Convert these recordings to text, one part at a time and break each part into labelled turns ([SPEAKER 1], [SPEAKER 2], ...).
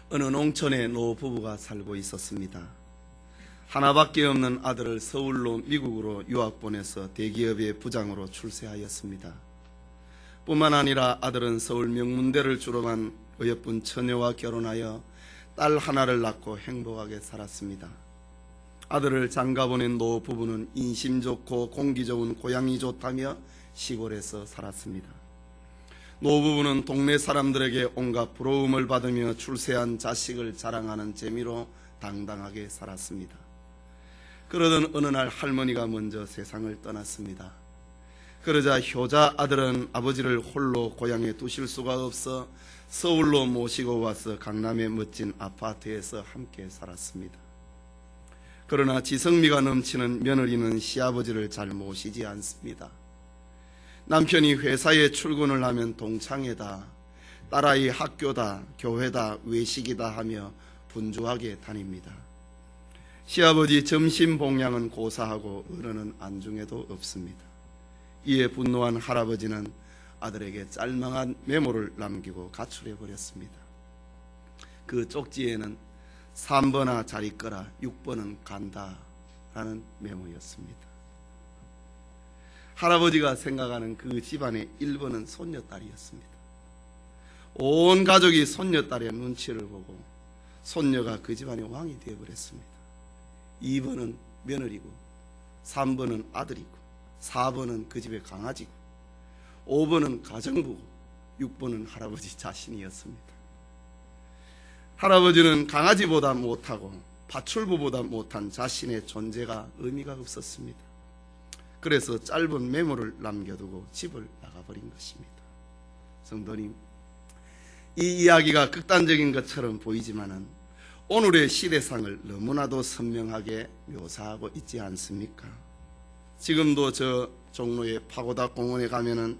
[SPEAKER 1] 어느 농촌에 노부부가 살고 있었습니다. 하나밖에 없는 아들을 서울로 미국으로 유학 보내서 대기업의 부장으로 출세하였습니다. 뿐만 아니라 아들은 서울 명문대를 졸업한 어여쁜 처녀와 결혼하여 딸 하나를 낳고 행복하게 살았습니다. 아들을 장가보낸 노부부는 인심 좋고 공기 좋은 고향이 좋다며 시골에서 살았습니다. 노부부는 동네 사람들에게 온갖 부러움을 받으며 출세한 자식을 자랑하는 재미로 당당하게 살았습니다. 그러던 어느 날 할머니가 먼저 세상을 떠났습니다. 그러자 효자 아들은 아버지를 홀로 고향에 두실 수가 없어 서울로 모시고 와서 강남의 멋진 아파트에서 함께 살았습니다. 그러나 지성미가 넘치는 며느리는 시아버지를 잘 모시지 않습니다. 남편이 회사에 출근을 하면 동창회다, 딸아이 학교다, 교회다, 외식이다 하며 분주하게 다닙니다. 시아버지 점심 봉양은 고사하고 어른은 안중에도 없습니다. 이에 분노한 할아버지는 아들에게 짤막한 메모를 남기고 가출해버렸습니다. 그 쪽지에는 3번아 잘 있거라, 6번은 간다 라는 메모였습니다. 할아버지가 생각하는 그 집안의 1번은 손녀딸이었습니다. 온 가족이 손녀딸의 눈치를 보고 손녀가 그 집안의 왕이 되어버렸습니다. 2번은 며느리고, 3번은 아들이고, 4번은 그 집의 강아지고, 5번은 가정부고, 6번은 할아버지 자신이었습니다. 할아버지는 강아지보다 못하고 파출부보다 못한 자신의 존재가 의미가 없었습니다. 그래서 짧은 메모를 남겨두고 집을 나가버린 것입니다. 성도님, 이 이야기가 극단적인 것처럼 보이지만은 오늘의 시대상을 너무나도 선명하게 묘사하고 있지 않습니까? 지금도 저 종로의 파고다 공원에 가면은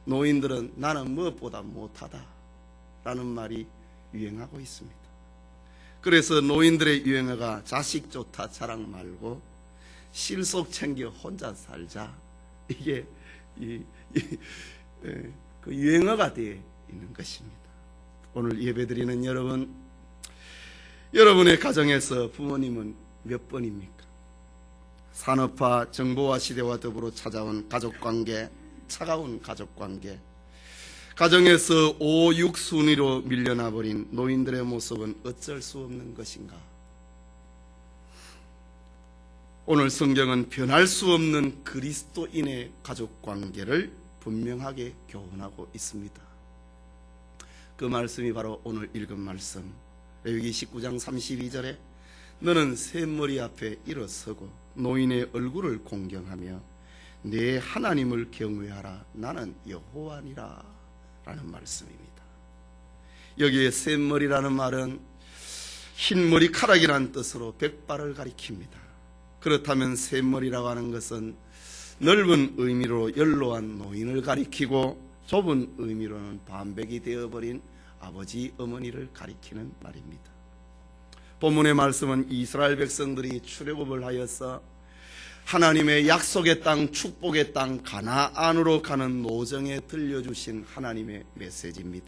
[SPEAKER 1] 노인들은 나는 무엇보다 못하다 라는 말이 유행하고 있습니다. 그래서 노인들의 유행어가 자식 좋다 자랑 말고 실속 챙겨 혼자 살자, 이게 그 유행어가 되어 있는 것입니다. 오늘 예배드리는 여러분의 가정에서 부모님은 몇 번입니까? 산업화, 정보화 시대와 더불어 찾아온 가족관계, 차가운 가족관계, 가정에서 5, 6순위로 밀려나버린 노인들의 모습은 어쩔 수 없는 것인가? 오늘 성경은 변할 수 없는 그리스도인의 가족관계를 분명하게 교훈하고 있습니다. 그 말씀이 바로 오늘 읽은 말씀, 레위기 19장 32절에 너는 샘머리 앞에 일어서고 노인의 얼굴을 공경하며 내 하나님을 경외하라, 나는 여호와니라 라는 말씀입니다. 여기에 샘머리라는 말은 흰 머리카락이라는 뜻으로 백발을 가리킵니다. 그렇다면 샘머리라고 하는 것은 넓은 의미로 연로한 노인을 가리키고 좁은 의미로는 반백이 되어버린 아버지, 어머니를 가리키는 말입니다. 본문의 말씀은 이스라엘 백성들이 출애굽을 하여서 하나님의 약속의 땅, 축복의 땅 가나안으로 가는 노정에 들려주신 하나님의 메시지입니다.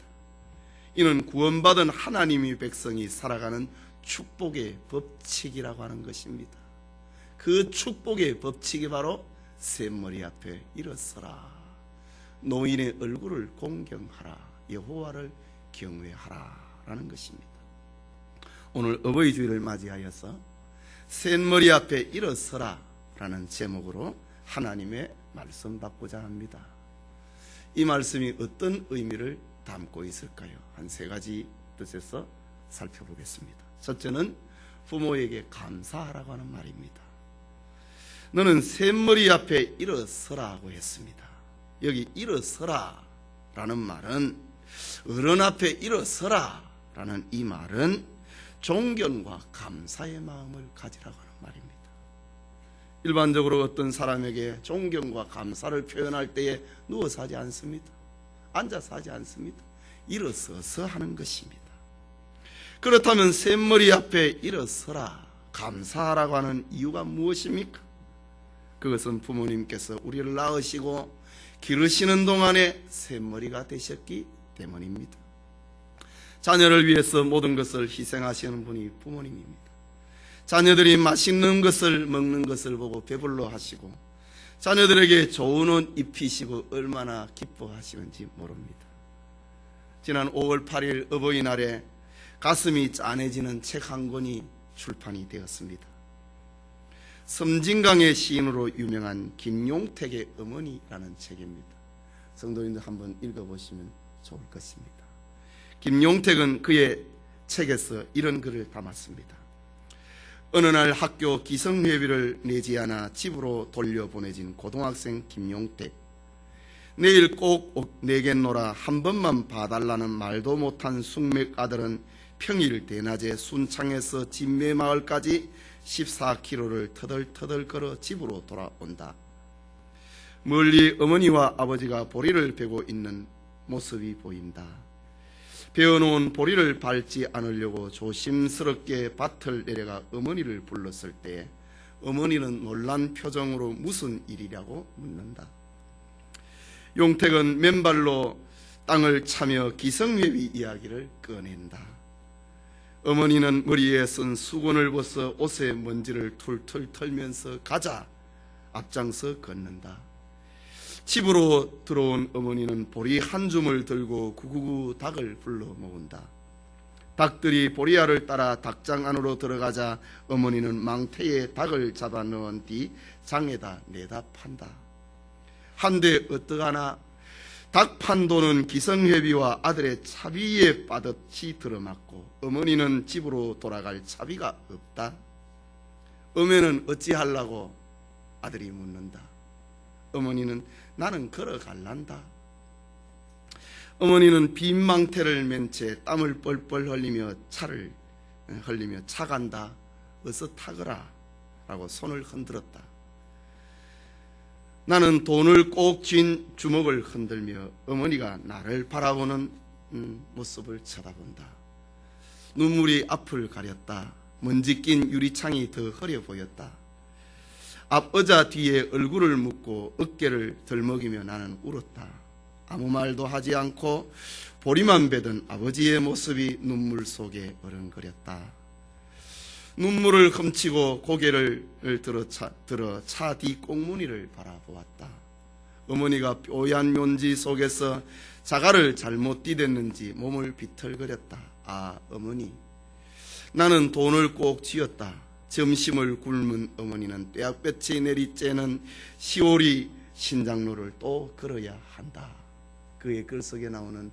[SPEAKER 1] 이는 구원받은 하나님의 백성이 살아가는 축복의 법칙이라고 하는 것입니다. 그 축복의 법칙이 바로 샘머리 앞에 일어서라, 노인의 얼굴을 공경하라, 여호와를 경외하라 라는 것입니다. 오늘 어버이 주일을 맞이하여서 샘머리 앞에 일어서라 라는 제목으로 하나님의 말씀 받고자 합니다. 이 말씀이 어떤 의미를 담고 있을까요? 한 세 가지 뜻에서 살펴보겠습니다. 첫째는 부모에게 감사하라고 하는 말입니다. 너는 샘머리 앞에 일어서라고 했습니다. 여기 일어서라 라는 말은, 어른 앞에 일어서라 라는 이 말은 존경과 감사의 마음을 가지라고 하는 말입니다. 일반적으로 어떤 사람에게 존경과 감사를 표현할 때에 누워서 하지 않습니다. 앉아서 하지 않습니다. 일어서서 하는 것입니다. 그렇다면 샘머리 앞에 일어서라, 감사하라고 하는 이유가 무엇입니까? 그것은 부모님께서 우리를 낳으시고 기르시는 동안에 샘머리가 되셨기 때문입니다. 자녀를 위해서 모든 것을 희생하시는 분이 부모님입니다. 자녀들이 맛있는 것을 먹는 것을 보고 배불러 하시고 자녀들에게 좋은 옷 입히시고 얼마나 기뻐하시는지 모릅니다. 지난 5월 8일 어버이날에 가슴이 짠해지는 책 한 권이 출판이 되었습니다. 섬진강의 시인으로 유명한 김용택의 어머니라는 책입니다. 성도님들 한번 읽어보시면 좋을 것입니다. 김용택은 그의 책에서 이런 글을 담았습니다. 어느 날 학교 기성회비를 내지 않아 집으로 돌려보내진 고등학생 김용택. 내일 꼭 내겠노라 한 번만 봐달라는 말도 못한 숙맥 아들은 평일 대낮에 순창에서 진매마을까지 14km를 터덜터덜 걸어 집으로 돌아온다. 멀리 어머니와 아버지가 보리를 베고 있는 모습이 보인다. 베어놓은 보리를 밟지 않으려고 조심스럽게 밭을 내려가 어머니를 불렀을 때 어머니는 놀란 표정으로 무슨 일이라고 묻는다. 용택은 맨발로 땅을 차며 기성회비 이야기를 꺼낸다. 어머니는 머리에 쓴 수건을 벗어 옷에 먼지를 툴툴 털면서 가자 앞장서 걷는다. 집으로 들어온 어머니는 보리 한 줌을 들고 구구구 닭을 불러 모은다. 닭들이 보리알을 따라 닭장 안으로 들어가자 어머니는 망태에 닭을 잡아 넣은 뒤 장에다 내다 판다. 한데 어떡하나 닭 판 돈은 기성회비와 아들의 차비에 빠듯이 들어맞고 어머니는 집으로 돌아갈 차비가 없다. 어머니는 어찌하려고 아들이 묻는다. 어머니는 나는 걸어갈란다. 어머니는 빈 망태를 맨 채 땀을 뻘뻘 흘리며 차 간다. 어서 타거라 라고 손을 흔들었다. 나는 돈을 꼭 쥔 주먹을 흔들며 어머니가 나를 바라보는 모습을 쳐다본다. 눈물이 앞을 가렸다. 먼지 낀 유리창이 더 흐려 보였다. 앞 의자 뒤에 얼굴을 묻고 어깨를 들먹이며 나는 울었다. 아무 말도 하지 않고 보리만 베던 아버지의 모습이 눈물 속에 어른거렸다. 눈물을 훔치고 고개를 들어 차 뒤 꽁무니를 바라보았다. 어머니가 뽀얀 묘지 속에서 자갈을 잘못 디뎠는지 몸을 비틀거렸다. 아, 어머니. 나는 돈을 꼭 쥐었다. 점심을 굶은 어머니는 떼약볕이 내리쬐는 10월이 신장로를 또 걸어야 한다. 그의 글 속에 나오는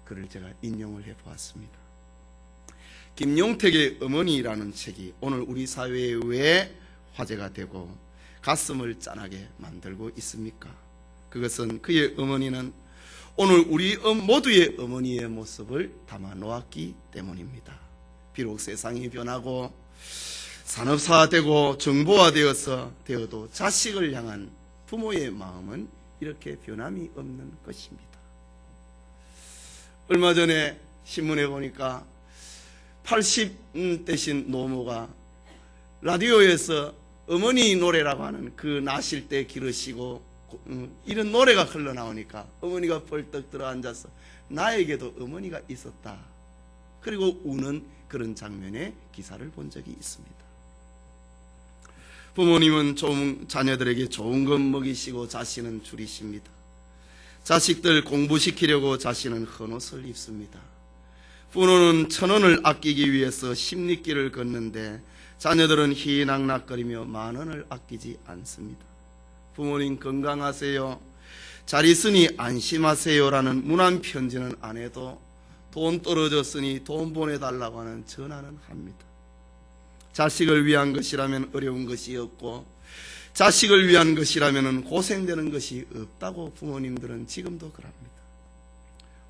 [SPEAKER 1] 글을 제가 인용을 해보았습니다. 김용택의 어머니라는 책이 오늘 우리 사회에 왜 화제가 되고 가슴을 짠하게 만들고 있습니까? 그것은 그의 어머니는 오늘 우리 모두의 어머니의 모습을 담아 놓았기 때문입니다. 비록 세상이 변하고 산업화되고 정보화되어도 자식을 향한 부모의 마음은 이렇게 변함이 없는 것입니다. 얼마 전에 신문에 보니까 80 되신 노모가 라디오에서 어머니 노래라고 하는 그 나실 때 기르시고 이런 노래가 흘러나오니까 어머니가 벌떡 들어앉아서 나에게도 어머니가 있었다. 그리고 우는 그런 장면의 기사를 본 적이 있습니다. 부모님은 자녀들에게 좋은 것 먹이시고 자신은 줄이십니다. 자식들 공부시키려고 자신은 헌옷을 입습니다. 부모는 1,000원을 아끼기 위해서 십리길을 걷는데 자녀들은 희낙낙거리며 10,000원을 아끼지 않습니다. 부모님 건강하세요, 잘 있으니 안심하세요라는 문안 편지는 안 해도 돈 떨어졌으니 돈 보내달라고 하는 전화는 합니다. 자식을 위한 것이라면 어려운 것이 없고 자식을 위한 것이라면 고생되는 것이 없다고 부모님들은 지금도 그럽니다.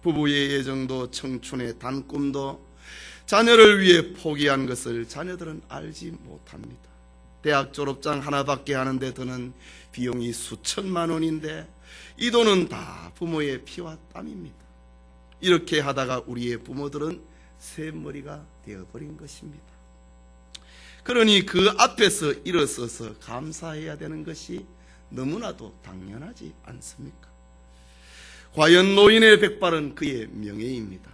[SPEAKER 1] 부부의 애정도 청춘의 단꿈도 자녀를 위해 포기한 것을 자녀들은 알지 못합니다. 대학 졸업장 하나밖에 하는데 드는 비용이 수천만 원인데 이 돈은 다 부모의 피와 땀입니다. 이렇게 하다가 우리의 부모들은 새머리가 되어버린 것입니다. 그러니 그 앞에서 일어서서 감사해야 되는 것이 너무나도 당연하지 않습니까? 과연 노인의 백발은 그의 명예입니다.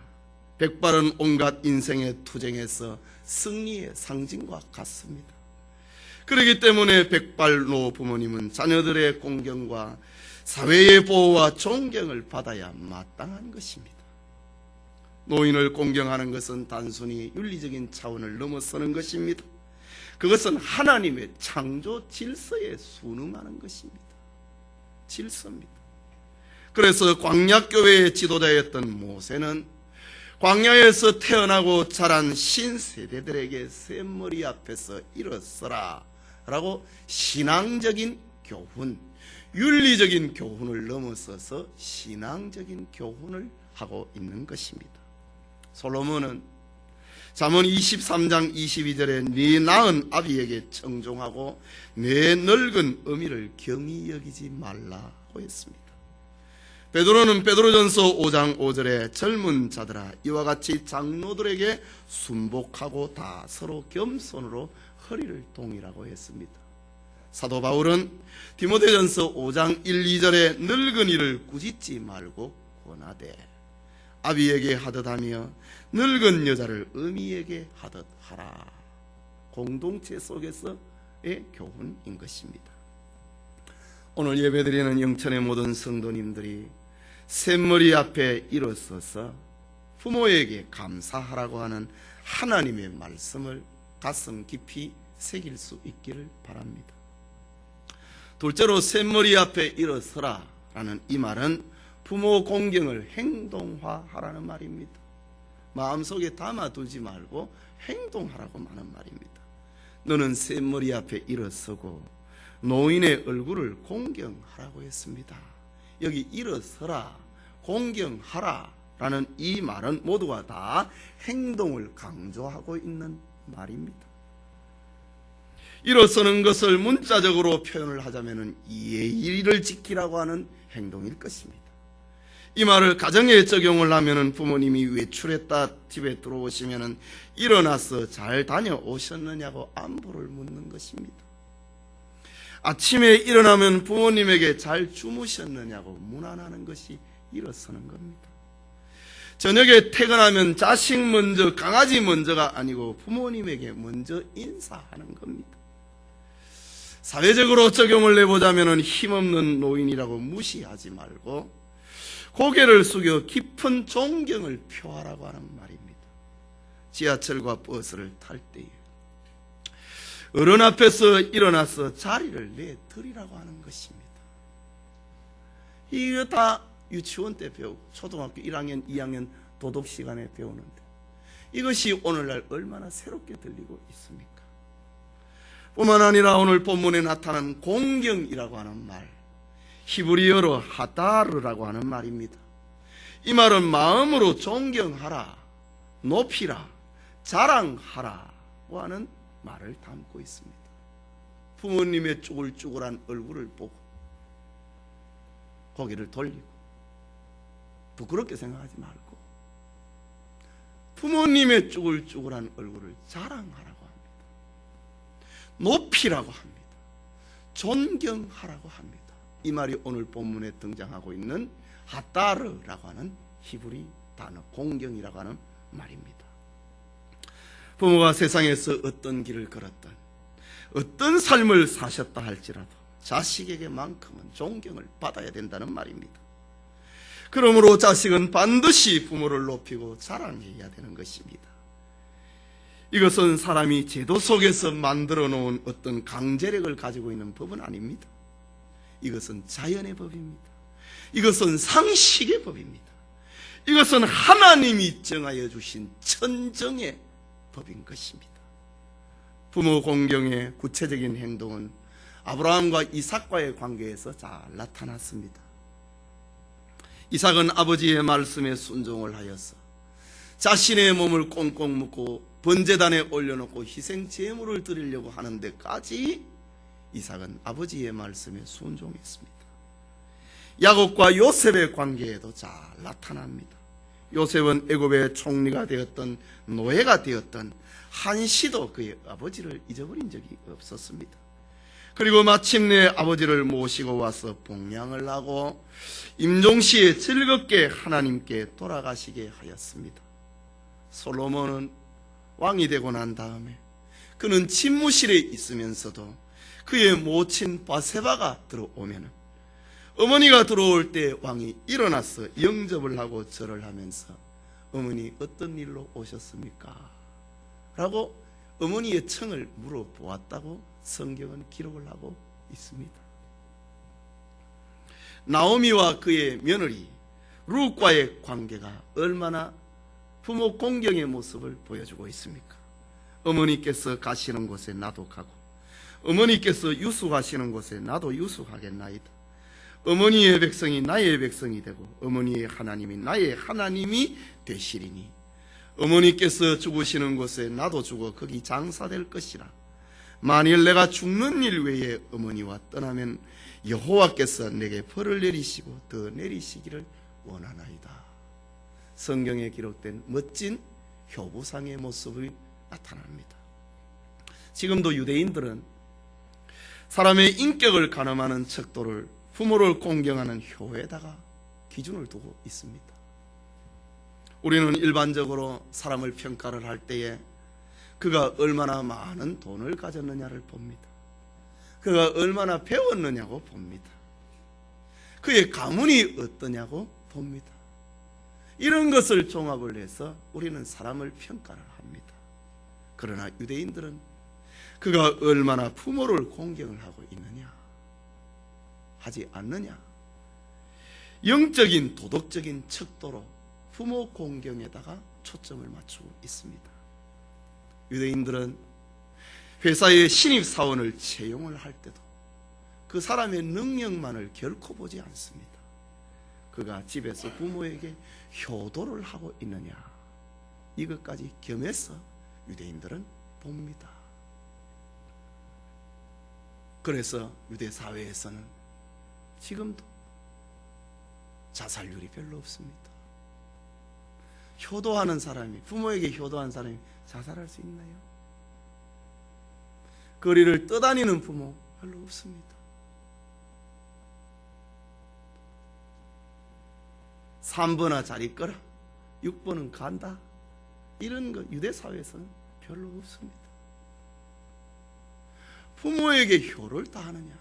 [SPEAKER 1] 백발은 온갖 인생의 투쟁에서 승리의 상징과 같습니다. 그렇기 때문에 백발노 부모님은 자녀들의 공경과 사회의 보호와 존경을 받아야 마땅한 것입니다. 노인을 공경하는 것은 단순히 윤리적인 차원을 넘어서는 것입니다. 그것은 하나님의 창조 질서에 순응하는 것입니다. 질서입니다. 그래서 광야교회의 지도자였던 모세는 광야에서 태어나고 자란 신세대들에게 샘머리 앞에서 일어서라 라고 신앙적인 교훈, 윤리적인 교훈을 넘어서서 신앙적인 교훈을 하고 있는 것입니다. 솔로몬은 잠언 23장 22절에 네 낳은 아비에게 청종하고 내 늙은 어미를 경히 여기지 말라고 했습니다. 베드로는 베드로전서 5장 5절에 젊은 자들아 이와 같이 장로들에게 순복하고 다 서로 겸손으로 허리를 동이라고 했습니다. 사도 바울은 디모데전서 5장 1, 2절에 늙은이를 꾸짖지 말고 권하되 아비에게 하듯 하며 늙은 여자를 어미에게 하듯 하라. 공동체 속에서의 교훈인 것입니다. 오늘 예배드리는 영천의 모든 성도님들이 샘머리 앞에 일어서서 부모에게 감사하라고 하는 하나님의 말씀을 가슴 깊이 새길 수 있기를 바랍니다. 둘째로 샘머리 앞에 일어서라 라는 이 말은 부모 공경을 행동화하라는 말입니다. 마음속에 담아두지 말고 행동하라고 하는 말입니다. 너는 샘머리 앞에 일어서고 노인의 얼굴을 공경하라고 했습니다. 여기 일어서라, 공경하라 라는 이 말은 모두가 다 행동을 강조하고 있는 말입니다. 일어서는 것을 문자적으로 표현을 하자면 예의를 지키라고 하는 행동일 것입니다. 이 말을 가정에 적용을 하면 부모님이 외출했다 집에 들어오시면 일어나서 잘 다녀오셨느냐고 안부를 묻는 것입니다. 아침에 일어나면 부모님에게 잘 주무셨느냐고 문안하는 것이 일어서는 겁니다. 저녁에 퇴근하면 자식 먼저, 강아지 먼저가 아니고 부모님에게 먼저 인사하는 겁니다. 사회적으로 적용을 해보자면 힘없는 노인이라고 무시하지 말고 고개를 숙여 깊은 존경을 표하라고 하는 말입니다. 지하철과 버스를 탈 때에 어른 앞에서 일어나서 자리를 내드리라고 하는 것입니다. 이거 다 유치원 때 배우고 초등학교 1학년, 2학년 도덕 시간에 배우는데 이것이 오늘날 얼마나 새롭게 들리고 있습니까? 뿐만 아니라 오늘 본문에 나타난 공경이라고 하는 말, 히브리어로 하다르라고 하는 말입니다. 이 말은 마음으로 존경하라, 높이라, 자랑하라고 하는 말을 담고 있습니다. 부모님의 쭈글쭈글한 얼굴을 보고 고개를 돌리고 부끄럽게 생각하지 말고 부모님의 쭈글쭈글한 얼굴을 자랑하라고 합니다. 높이라고 합니다. 존경하라고 합니다. 이 말이 오늘 본문에 등장하고 있는 하다르라고 하는 히브리 단어, 공경이라고 하는 말입니다. 부모가 세상에서 어떤 길을 걸었든 어떤 삶을 사셨다 할지라도 자식에게만큼은 존경을 받아야 된다는 말입니다. 그러므로 자식은 반드시 부모를 높이고 자랑해야 되는 것입니다. 이것은 사람이 제도 속에서 만들어 놓은 어떤 강제력을 가지고 있는 법은 아닙니다. 이것은 자연의 법입니다. 이것은 상식의 법입니다. 이것은 하나님이 정하여 주신 천정의 법인 것입니다. 부모 공경의 구체적인 행동은 아브라함과 이삭과의 관계에서 잘 나타났습니다. 이삭은 아버지의 말씀에 순종을 하여서 자신의 몸을 꽁꽁 묶고 번제단에 올려놓고 희생 제물을 드리려고 하는 데까지 이삭은 아버지의 말씀에 순종했습니다. 야곱과 요셉의 관계에도 잘 나타납니다. 요셉은 애굽의 총리가 되었던 노예가 되었던 한시도 그의 아버지를 잊어버린 적이 없었습니다. 그리고 마침내 아버지를 모시고 와서 봉양을 하고 임종시에 즐겁게 하나님께 돌아가시게 하였습니다. 솔로몬은 왕이 되고 난 다음에 그는 집무실에 있으면서도 그의 모친 바세바가 들어오면 어머니가 들어올 때 왕이 일어나서 영접을 하고 절을 하면서 어머니 어떤 일로 오셨습니까? 라고 어머니의 청을 물어보았다고 성경은 기록을 하고 있습니다. 나오미와 그의 며느리 룻과의 관계가 얼마나 부모 공경의 모습을 보여주고 있습니까? 어머니께서 가시는 곳에 나도 가고 어머니께서 유숙하시는 곳에 나도 유숙하겠나이다. 어머니의 백성이 나의 백성이 되고 어머니의 하나님이 나의 하나님이 되시리니 어머니께서 죽으시는 곳에 나도 죽어 거기 장사될 것이라. 만일 내가 죽는 일 외에 어머니와 떠나면 여호와께서 내게 벌을 내리시고 더 내리시기를 원하나이다. 성경에 기록된 멋진 효부상의 모습이 나타납니다. 지금도 유대인들은 사람의 인격을 가늠하는 척도를 부모를 공경하는 효에다가 기준을 두고 있습니다. 우리는 일반적으로 사람을 평가를 할 때에 그가 얼마나 많은 돈을 가졌느냐를 봅니다. 그가 얼마나 배웠느냐고 봅니다. 그의 가문이 어떠냐고 봅니다. 이런 것을 종합을 해서 우리는 사람을 평가를 합니다. 그러나 유대인들은 그가 얼마나 부모를 공경을 하고 있느냐 하지 않느냐, 영적인 도덕적인 척도로 부모 공경에다가 초점을 맞추고 있습니다. 유대인들은 회사의 신입사원을 채용을 할 때도 그 사람의 능력만을 결코 보지 않습니다. 그가 집에서 부모에게 효도를 하고 있느냐, 이것까지 겸해서 유대인들은 봅니다. 그래서 유대 사회에서는 지금도 자살률이 별로 없습니다. 효도하는 사람이, 부모에게 효도한 사람이 자살할 수 있나요? 거리를 떠다니는 부모 별로 없습니다. 3번아 잘 있거라, 6번은 간다, 이런 거 유대 사회에서는 별로 없습니다. 부모에게 효를 다하느냐,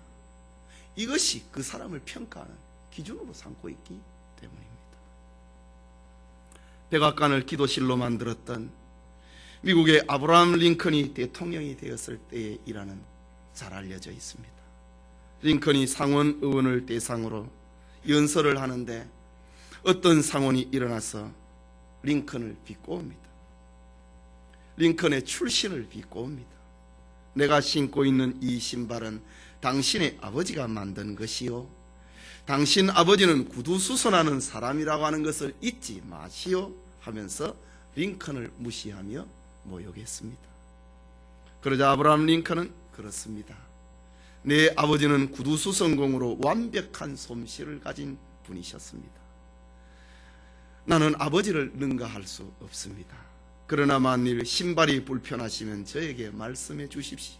[SPEAKER 1] 이것이 그 사람을 평가하는 기준으로 삼고 있기 때문입니다. 백악관을 기도실로 만들었던 미국의 아브라함 링컨이 대통령이 되었을 때의 일화는 잘 알려져 있습니다. 링컨이 상원 의원을 대상으로 연설을 하는데 어떤 상원이 일어나서 링컨을 비꼬옵니다. 링컨의 출신을 비꼬옵니다. 내가 신고 있는 이 신발은 당신의 아버지가 만든 것이요, 당신 아버지는 구두수선하는 사람이라고 하는 것을 잊지 마시오 하면서 링컨을 무시하며 모욕했습니다. 그러자 아브라함 링컨은 그렇습니다. 내 아버지는 구두수선공으로 완벽한 솜씨를 가진 분이셨습니다. 나는 아버지를 능가할 수 없습니다. 그러나 만일 신발이 불편하시면 저에게 말씀해 주십시오.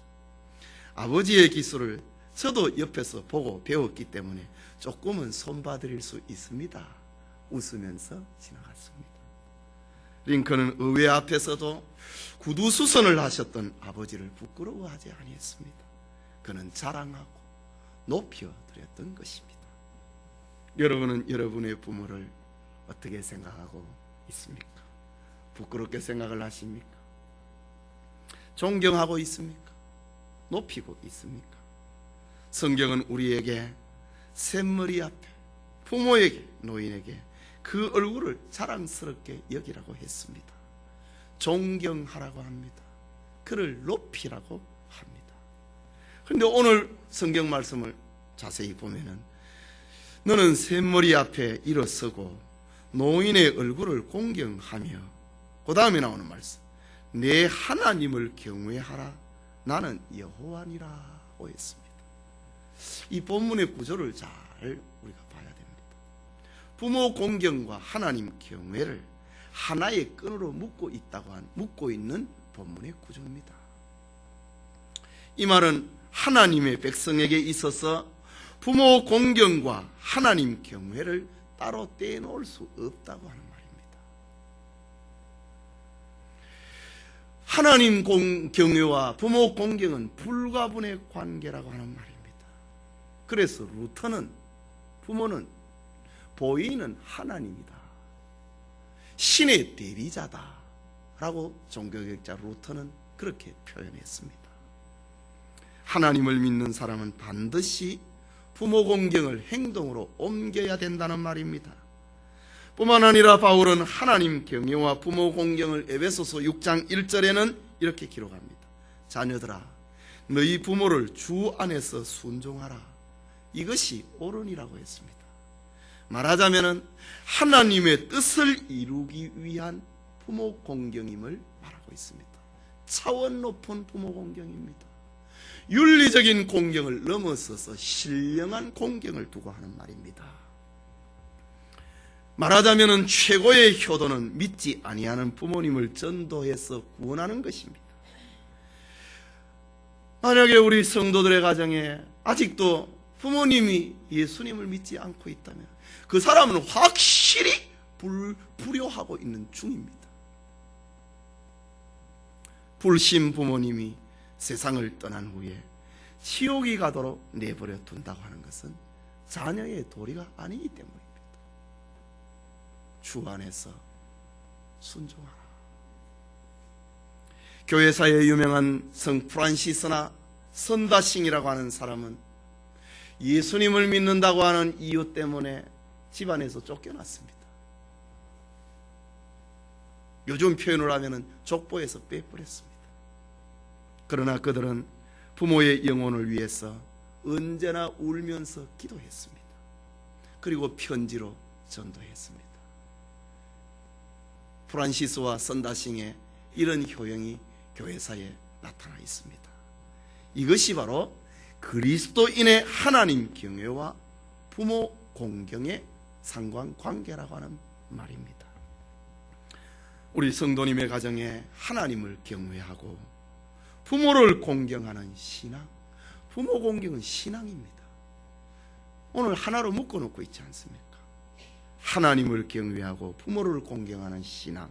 [SPEAKER 1] 아버지의 기술을 저도 옆에서 보고 배웠기 때문에 조금은 손봐드릴 수 있습니다. 웃으면서 지나갔습니다. 링컨은 의회 앞에서도 구두수선을 하셨던 아버지를 부끄러워하지 아니했습니다. 그는 자랑하고 높여드렸던 것입니다. 여러분은 여러분의 부모를 어떻게 생각하고 있습니까? 부끄럽게 생각을 하십니까? 존경하고 있습니까? 높이고 있습니까? 성경은 우리에게 샘머리 앞에 부모에게, 노인에게 그 얼굴을 자랑스럽게 여기라고 했습니다. 존경하라고 합니다. 그를 높이라고 합니다. 그런데 오늘 성경 말씀을 자세히 보면은 너는 샘머리 앞에 일어서고 노인의 얼굴을 공경하며, 그 다음에 나오는 말씀, 내 하나님을 경외하라, 나는 여호와니라고 했습니다. 이 본문의 구조를 잘 우리가 봐야 됩니다. 부모 공경과 하나님 경외를 하나의 끈으로 묶고 있는 본문의 구조입니다. 이 말은 하나님의 백성에게 있어서 부모 공경과 하나님 경외를 따로 떼놓을 수 없다고 하는 말입니다. 하나님 경외와 부모 공경은 불가분의 관계라고 하는 말입니다. 그래서 루터는 부모는 보이는 하나님이다, 신의 대리자다 라고 종교개혁자 루터는 그렇게 표현했습니다. 하나님을 믿는 사람은 반드시 부모 공경을 행동으로 옮겨야 된다는 말입니다. 뿐만 아니라 바울은 하나님 경외와 부모 공경을 에베소서 6장 1절에는 이렇게 기록합니다. 자녀들아, 너희 부모를 주 안에서 순종하라. 이것이 옳으니라고 했습니다. 말하자면 하나님의 뜻을 이루기 위한 부모 공경임을 말하고 있습니다. 차원 높은 부모 공경입니다. 윤리적인 공경을 넘어서서 신령한 공경을 두고 하는 말입니다. 말하자면 최고의 효도는 믿지 아니하는 부모님을 전도해서 구원하는 것입니다. 만약에 우리 성도들의 가정에 아직도 부모님이 예수님을 믿지 않고 있다면 그 사람은 확실히 불효하고 있는 중입니다. 불신 부모님이 세상을 떠난 후에 지옥이 가도록 내버려 둔다고 하는 것은 자녀의 도리가 아니기 때문입니다. 주 안에서 순종하라. 교회사에 유명한 성 프란시스나 선다싱이라고 하는 사람은 예수님을 믿는다고 하는 이유 때문에 집안에서 쫓겨났습니다. 요즘 표현을 하면 족보에서 빼버렸습니다. 그러나 그들은 부모의 영혼을 위해서 언제나 울면서 기도했습니다. 그리고 편지로 전도했습니다. 프란시스와 선다싱의 이런 효용이 교회사에 나타나 있습니다. 이것이 바로 그리스도인의 하나님 경외와 부모 공경의 상관관계라고 하는 말입니다. 우리 성도님의 가정에 하나님을 경외하고 부모를 공경하는 신앙, 부모 공경은 신앙입니다. 오늘 하나로 묶어놓고 있지 않습니까? 하나님을 경외하고 부모를 공경하는 신앙,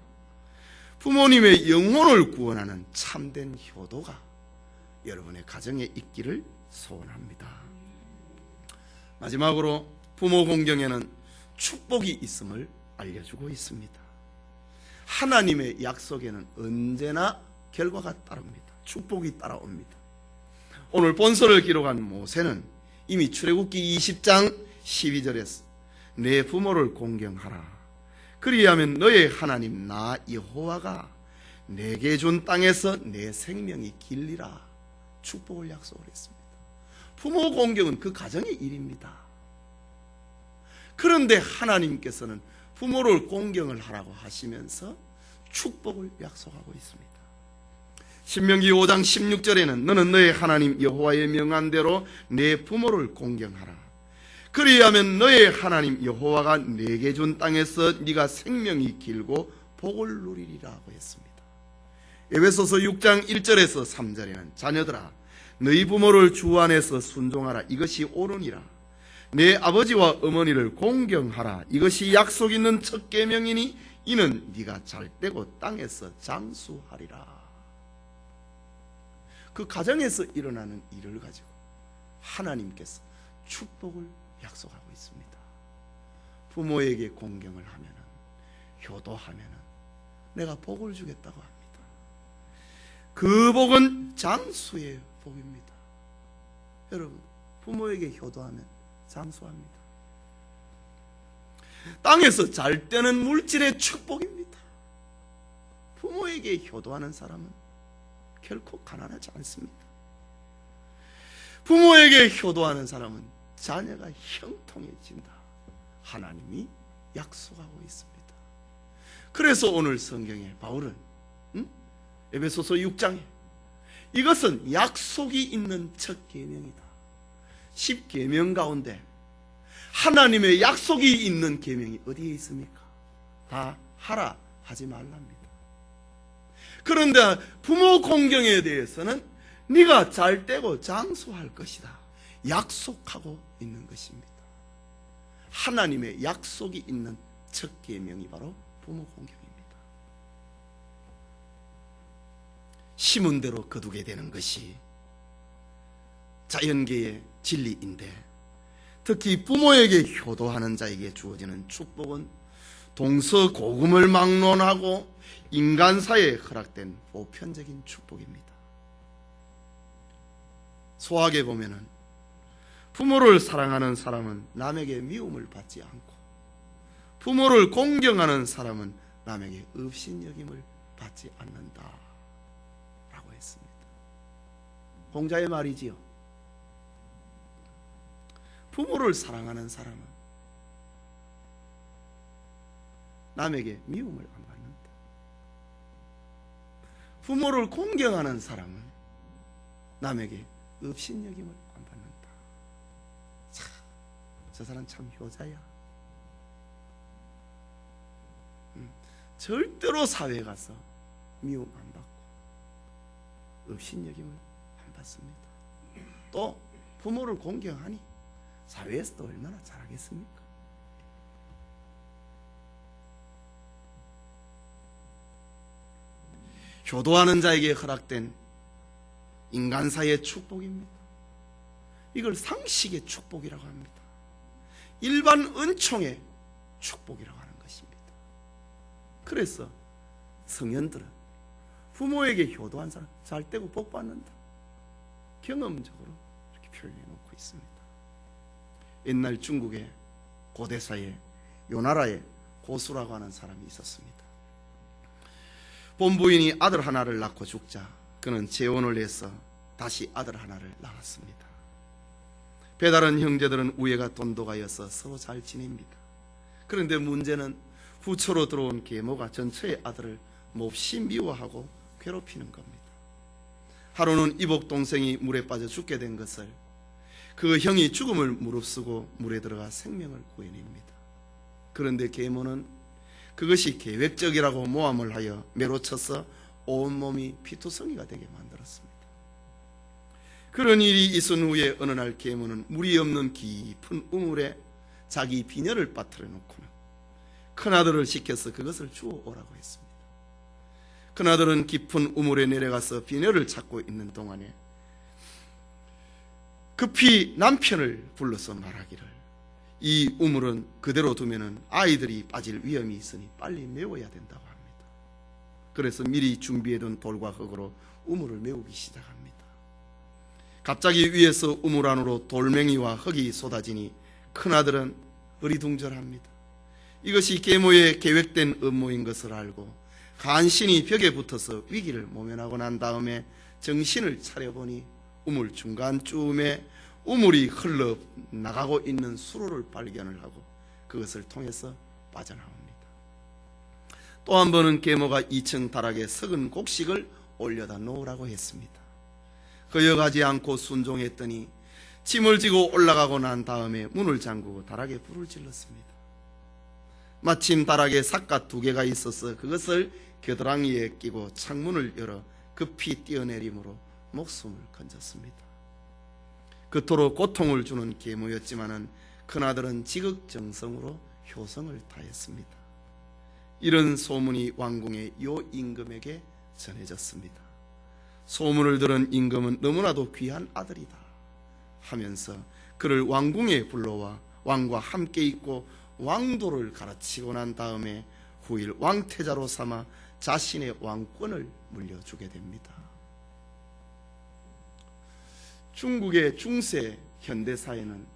[SPEAKER 1] 부모님의 영혼을 구원하는 참된 효도가 여러분의 가정에 있기를 소원합니다. 마지막으로 부모 공경에는 축복이 있음을 알려주고 있습니다. 하나님의 약속에는 언제나 결과가 따릅니다. 축복이 따라옵니다. 오늘 본서를 기록한 모세는 이미 출애굽기 20장 12절에서 내 부모를 공경하라. 그리하면 너의 하나님 나 여호와가 내게 준 땅에서 내 생명이 길리라. 축복을 약속을 했습니다. 부모 공경은 그 가정의 일입니다. 그런데 하나님께서는 부모를 공경을 하라고 하시면서 축복을 약속하고 있습니다. 신명기 5장 16절에는 너는 너의 하나님 여호와의 명한 대로 내 부모를 공경하라. 그리하면 너의 하나님 여호와가 내게 준 땅에서 네가 생명이 길고 복을 누리리라고 했습니다. 에베소서 6장 1절에서 3절에는 자녀들아 너희 부모를 주 안에서 순종하라. 이것이 옳으니라. 내 아버지와 어머니를 공경하라. 이것이 약속 있는 첫 계명이니 이는 네가 잘되고 땅에서 장수하리라. 그 가정에서 일어나는 일을 가지고 하나님께서 축복을 약속하고 있습니다. 부모에게 공경을 하면은, 효도하면은 내가 복을 주겠다고 합니다. 그 복은 장수의 복입니다. 여러분, 부모에게 효도하면 장수합니다. 땅에서 잘 되는 물질의 축복입니다. 부모에게 효도하는 사람은 결코 가난하지 않습니다. 부모에게 효도하는 사람은 자녀가 형통해진다. 하나님이 약속하고 있습니다. 그래서 오늘 성경에 바울은 에베소서 6장에 이것은 약속이 있는 첫 계명이다. 10계명 가운데 하나님의 약속이 있는 계명이 어디에 있습니까? 다 하라, 하지 말랍니다. 그런데 부모 공경에 대해서는 네가 잘되고 장수할 것이다. 약속하고 있는 것입니다. 하나님의 약속이 있는 첫 계명이 바로 부모 공경입니다. 심은 대로 거두게 되는 것이 자연계의 진리인데, 특히 부모에게 효도하는 자에게 주어지는 축복은 동서고금을 막론하고 인간사에 허락된 보편적인 축복입니다. 소학에 보면은 부모를 사랑하는 사람은 남에게 미움을 받지 않고, 부모를 공경하는 사람은 남에게 업신여김을 받지 않는다 라고 했습니다. 공자의 말이지요. 부모를 사랑하는 사람은 남에게 미움을 안 받는다. 부모를 공경하는 사람은 남에게 업신여김을 안 받는다. 참, 저 사람 참 효자야. 절대로 사회에 가서 미움 안 받고 업신여김을 안 받습니다. 또 부모를 공경하니 사회에서도 얼마나 잘하겠습니까? 효도하는 자에게 허락된 인간사의 축복입니다. 이걸 상식의 축복이라고 합니다. 일반 은총의 축복이라고 하는 것입니다. 그래서 성현들은 부모에게 효도한 사람 잘 되고 복 받는다, 경험적으로 이렇게 표현해 놓고 있습니다. 옛날 중국의 고대사에 요나라에 고수라고 하는 사람이 있었습니다. 본부인이 아들 하나를 낳고 죽자 그는 재혼을 해서 다시 아들 하나를 낳았습니다. 배다른 형제들은 우애가 돈독하여서 서로 잘 지냅니다. 그런데 문제는 후처로 들어온 계모가 전처의 아들을 몹시 미워하고 괴롭히는 겁니다. 하루는 이복 동생이 물에 빠져 죽게 된 것을 그 형이 죽음을 무릅쓰고 물에 들어가 생명을 구해냅니다. 그런데 계모는 그것이 계획적이라고 모함을 하여 매로 쳐서 온몸이 피투성이가 되게 만들었습니다. 그런 일이 있은 후에 어느 날 계모는 물이 없는 깊은 우물에 자기 비녀를 빠뜨려 놓고는 큰아들을 시켜서 그것을 주워 오라고 했습니다. 큰아들은 깊은 우물에 내려가서 비녀를 찾고 있는 동안에 급히 남편을 불러서 말하기를, 이 우물은 그대로 두면은 아이들이 빠질 위험이 있으니 빨리 메워야 된다고 합니다. 그래서 미리 준비해둔 돌과 흙으로 우물을 메우기 시작합니다. 갑자기 위에서 우물 안으로 돌멩이와 흙이 쏟아지니 큰아들은 어리둥절합니다. 이것이 계모의 계획된 음모인 것을 알고 간신히 벽에 붙어서 위기를 모면하고 난 다음에 정신을 차려보니 우물 중간쯤에 우물이 흘러나가고 있는 수로를 발견을 하고 그것을 통해서 빠져나옵니다. 또 한 번은 계모가 2층 다락에 썩은 곡식을 올려다 놓으라고 했습니다. 거역하지 않고 순종했더니 짐을 지고 올라가고 난 다음에 문을 잠그고 다락에 불을 질렀습니다. 마침 다락에 삿갓 2개가 있어서 그것을 겨드랑이에 끼고 창문을 열어 급히 뛰어내림으로 목숨을 건졌습니다. 그토록 고통을 주는 계모였지만은 큰아들은 지극정성으로 효성을 다했습니다. 이런 소문이 왕궁의 요 임금에게 전해졌습니다. 소문을 들은 임금은 너무나도 귀한 아들이다 하면서 그를 왕궁에 불러와 왕과 함께 있고 왕도를 가르치고 난 다음에 후일 왕태자로 삼아 자신의 왕권을 물려주게 됩니다. 중국의 중세 현대사회는,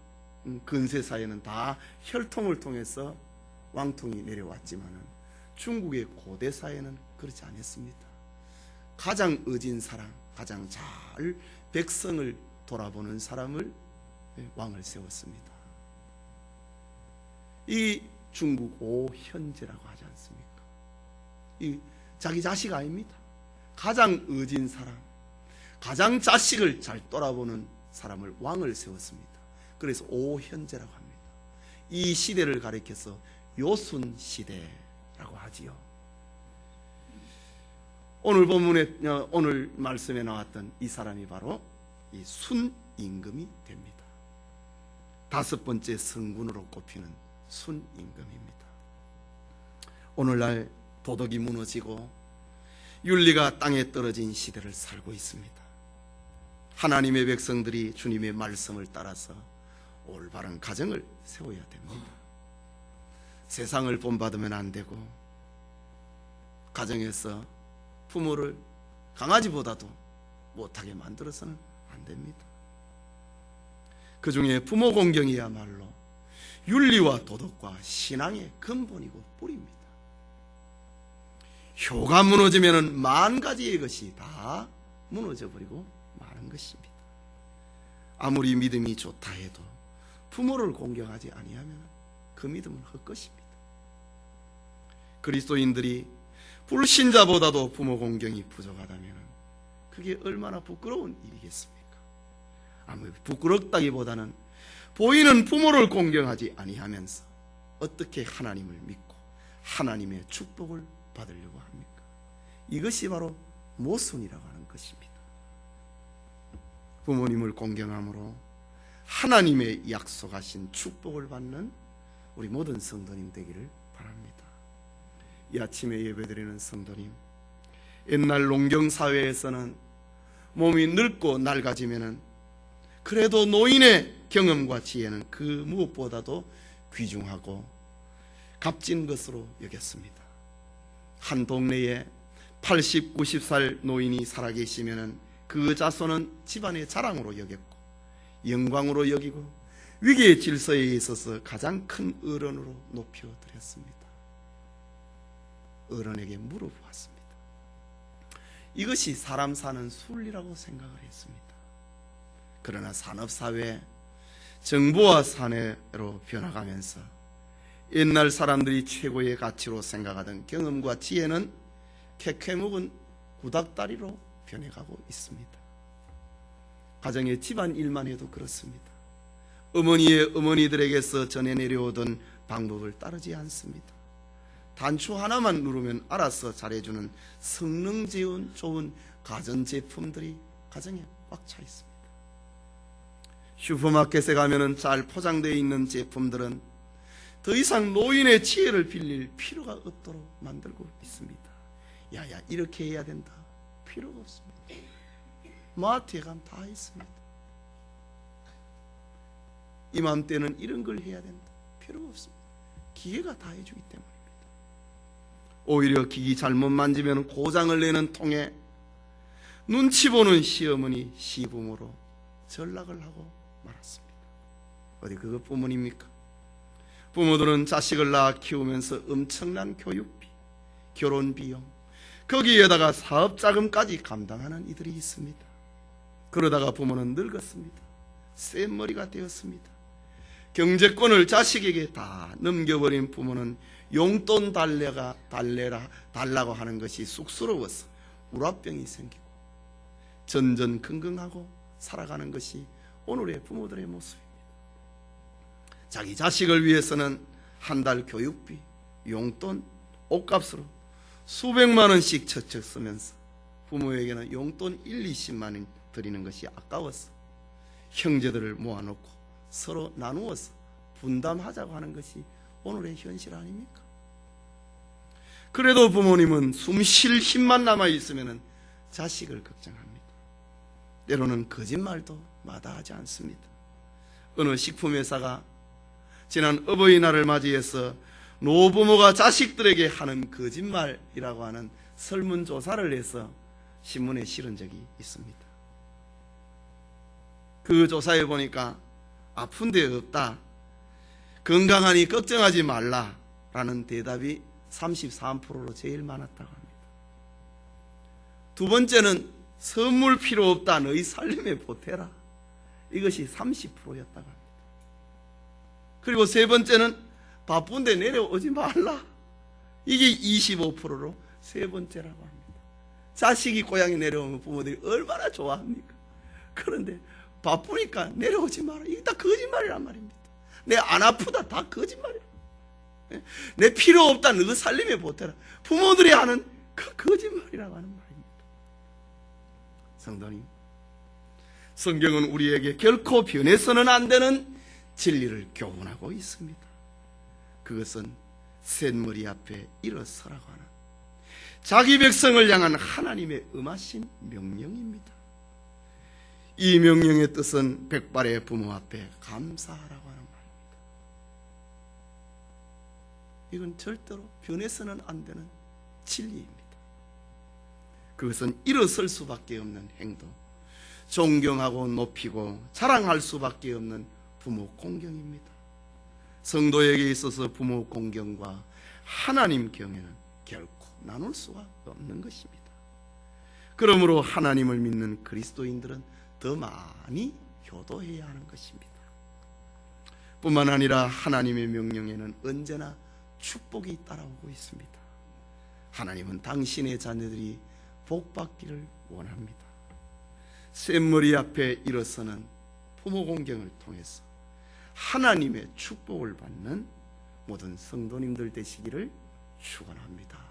[SPEAKER 1] 근세사회는 다 혈통을 통해서 왕통이 내려왔지만은 중국의 고대사회는 그렇지 않았습니다. 가장 의진 사람, 가장 잘 백성을 돌아보는 사람을 왕을 세웠습니다. 이 중국 오현제라고 하지 않습니까? 이 자기 자식 아닙니다. 가장 의진 사람, 가장 자식을 잘 돌아보는 사람을 왕을 세웠습니다. 그래서 오현제라고 합니다. 이 시대를 가리켜서 요순 시대라고 하지요. 오늘 본문에, 오늘 말씀에 나왔던 이 사람이 바로 이 순임금이 됩니다. 5번째 성군으로 꼽히는 순임금입니다. 오늘날 도덕이 무너지고 윤리가 땅에 떨어진 시대를 살고 있습니다. 하나님의 백성들이 주님의 말씀을 따라서 올바른 가정을 세워야 됩니다. 세상을 본받으면 안 되고, 가정에서 부모를 강아지보다도 못하게 만들어서는 안 됩니다. 그 중에 부모 공경이야말로 윤리와 도덕과 신앙의 근본이고 뿌리입니다. 효가 무너지면 만 가지의 것이 다 무너져버리고 마는 것입니다. 아무리 믿음이 좋다 해도 부모를 공경하지 아니하면 그 믿음은 헛것입니다. 그리스도인들이 불신자보다도 부모 공경이 부족하다면 그게 얼마나 부끄러운 일이겠습니까? 아무리 부끄럽다기보다는 보이는 부모를 공경하지 아니하면서 어떻게 하나님을 믿고 하나님의 축복을 받으려고 합니까? 이것이 바로 모순이라고 하는 것입니다. 부모님을 공경함으로 하나님의 약속하신 축복을 받는 우리 모든 성도님 되기를 바랍니다. 이 아침에 예배드리는 성도님, 옛날 농경사회에서는 몸이 늙고 낡아지면은 그래도 노인의 경험과 지혜는 그 무엇보다도 귀중하고 값진 것으로 여겼습니다. 한 동네에 80, 90살 노인이 살아계시면은 그 자손은 집안의 자랑으로 여겼고 영광으로 여기고 위계의 질서에 있어서 가장 큰 어른으로 높여드렸습니다. 어른에게 물어보았습니다. 이것이 사람 사는 순리라고 생각을 했습니다. 그러나 산업사회, 정보화 사회로 변화가면서 옛날 사람들이 최고의 가치로 생각하던 경험과 지혜는 캐캐 묵은 구닥다리로 변해가고 있습니다. 가정의 집안 일만 해도 그렇습니다. 어머니의 어머니들에게서 전해 내려오던 방법을 따르지 않습니다. 단추 하나만 누르면 알아서 잘해주는 성능 좋은 가전제품들이 가정에 꽉 차 있습니다. 슈퍼마켓에 가면은 잘 포장되어 있는 제품들은 더 이상 노인의 지혜를 빌릴 필요가 없도록 만들고 있습니다. 야야 이렇게 해야 된다. 필요가 없습니다. 마트에 가면 다 있습니다. 이맘때는 이런 걸 해야 된다. 필요가 없습니다. 기계가 다 해주기 때문입니다. 오히려 기기 잘못 만지면 고장을 내는 통에 눈치 보는 시어머니, 시부모로 전락을 하고 말았습니다. 어디 그것 부모입니까? 부모들은 자식을 낳아 키우면서 엄청난 교육비, 결혼비용, 거기에다가 사업자금까지 감당하는 이들이 있습니다. 그러다가 부모는 늙었습니다. 센 머리가 되었습니다. 경제권을 자식에게 다 넘겨버린 부모는 용돈 달라고 하는 것이 쑥스러워서 우라병이 생기고 전전긍긍하고 살아가는 것이 오늘의 부모들의 모습입니다. 자기 자식을 위해서는 한 달 교육비, 용돈, 옷값으로 수백만 원씩 척척 쓰면서 부모에게는 용돈 1, 20만 원 드리는 것이 아까워서 형제들을 모아놓고 서로 나누어서 분담하자고 하는 것이 오늘의 현실 아닙니까? 그래도 부모님은 숨 쉴 힘만 남아있으면 자식을 걱정합니다. 때로는 거짓말도 마다하지 않습니다. 어느 식품회사가 지난 어버이날을 맞이해서 노부모가 자식들에게 하는 거짓말이라고 하는 설문조사를 해서 신문에 실은 적이 있습니다. 그 조사에 보니까 아픈 데 없다, 건강하니 걱정하지 말라라는 대답이 33%로 제일 많았다고 합니다. 두 번째는 선물 필요 없다, 너희 살림에 보태라, 이것이 30%였다고 합니다. 그리고 세 번째는 바쁜데 내려오지 말라, 이게 25%로 세 번째라고 합니다. 자식이 고향에 내려오면 부모들이 얼마나 좋아합니까? 그런데 바쁘니까 내려오지 마라, 이게 다 거짓말이란 말입니다. 내 안 아프다, 다 거짓말이야. 내 필요 없다, 너 살림에 보태라, 부모들이 하는 그 거짓말이라고 하는 말입니다. 성도님, 성경은 우리에게 결코 변해서는 안 되는 진리를 교훈하고 있습니다. 그것은 센 머리 앞에 일어서라고 하는, 자기 백성을 향한 하나님의 엄하신 명령입니다. 이 명령의 뜻은 백발의 부모 앞에 감사하라고 하는 말입니다. 이건 절대로 변해서는 안 되는 진리입니다. 그것은 일어설 수밖에 없는 행동, 존경하고 높이고 자랑할 수밖에 없는 부모 공경입니다. 성도에게 있어서 부모 공경과 하나님 경외는 결코 나눌 수가 없는 것입니다. 그러므로 하나님을 믿는 그리스도인들은 더 많이 효도해야 하는 것입니다. 뿐만 아니라 하나님의 명령에는 언제나 축복이 따라오고 있습니다. 하나님은 당신의 자녀들이 복받기를 원합니다. 샘머리 앞에 일어서는 부모 공경을 통해서 하나님의 축복을 받는 모든 성도님들 되시기를 축원합니다.